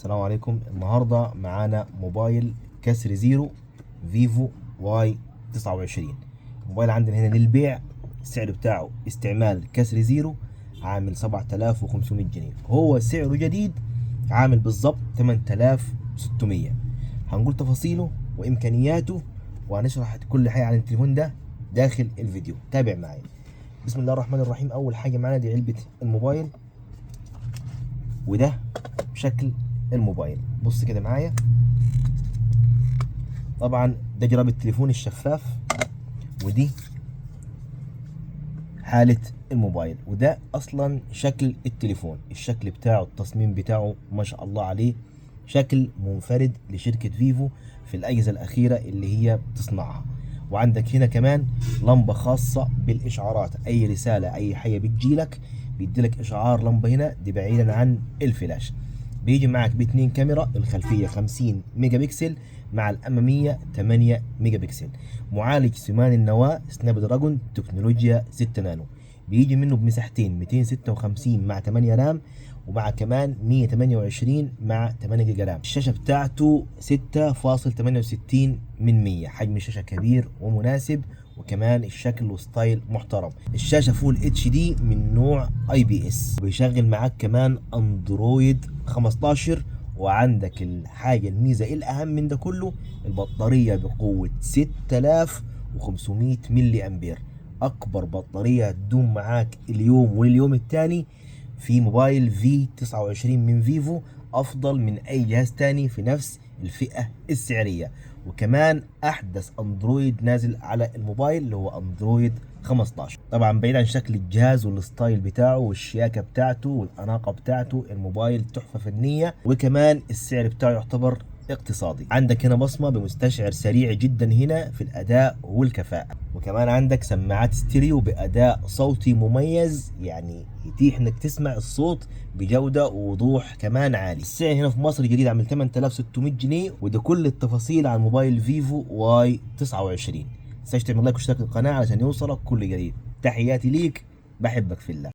السلام عليكم. النهارده معانا موبايل كسر زيرو فيفو واي 29. الموبايل عندنا هنا للبيع. السعر بتاعه استعمال كسر زيرو عامل 7500 جنيه. هو سعره جديد عامل بالظبط 8600. هنقول تفاصيله وامكانياته وهنشرح كل حاجه عن التليفون ده داخل الفيديو. تابع معايا. بسم الله الرحمن الرحيم. اول حاجه معانا دي علبه الموبايل، وده شكل الموبايل. بص كده معايا. طبعا ده جراب التليفون الشفاف، ودي حالة الموبايل، وده اصلا شكل التليفون. الشكل بتاعه التصميم بتاعه ما شاء الله عليه، شكل منفرد لشركة فيفو في الاجهزة الاخيرة اللي هي بتصنعها. وعندك هنا كمان لمبة خاصة بالاشعارات، اي رسالة اي حاجة بتجيلك بيديلك اشعار لمبة هنا، دي بعيدا عن الفلاش. بيجي معك باتنين كاميرا، الخلفية 50 ميجا بكسل مع الأمامية 8 ميجا بكسل. معالج ثمان النواة سناب دراجون تكنولوجيا 6 نانو. بيجي منه بمساحتين 256 مع 8 رام، ومع كمان 128 مع 8 جيجا رام. الشاشة بتاعته 6.68 من 100. حجم الشاشة كبير ومناسب، وكمان الشكل وستايل محترم. الشاشة فول اتش دي من نوع اي بي اس، وبيشغل معاك كمان اندرويد 15. وعندك الحاجة الميزة الأهم من ده كله، البطارية بقوة 6500 ملي أمبير. أكبر بطارية هتدوم معاك اليوم واليوم التاني في موبايل في 29 من فيفو، أفضل من أي جهاز تاني في نفس الفئة السعرية. وكمان أحدث أندرويد نازل على الموبايل اللي هو أندرويد 15. طبعا بعيد عن شكل الجهاز والستايل بتاعه والشياكة بتاعته والأناقة بتاعته، الموبايل تحفة فنية، وكمان السعر بتاعه يعتبر اقتصادي. عندك هنا بصمة بمستشعر سريع جدا هنا في الأداء والكفاءة، وكمان عندك سماعات ستيريو بأداء صوتي مميز، يعني يتيح انك تسمع الصوت بجودة ووضوح كمان عالي. السعر هنا في مصر جديد عامل 8600 جنيه. وده كل التفاصيل عن موبايل فيفو واي 29. متنساش تعمل لايك واشتراك القناة علشان يوصلك كل جديد. تحياتي ليك، بحبك في الله.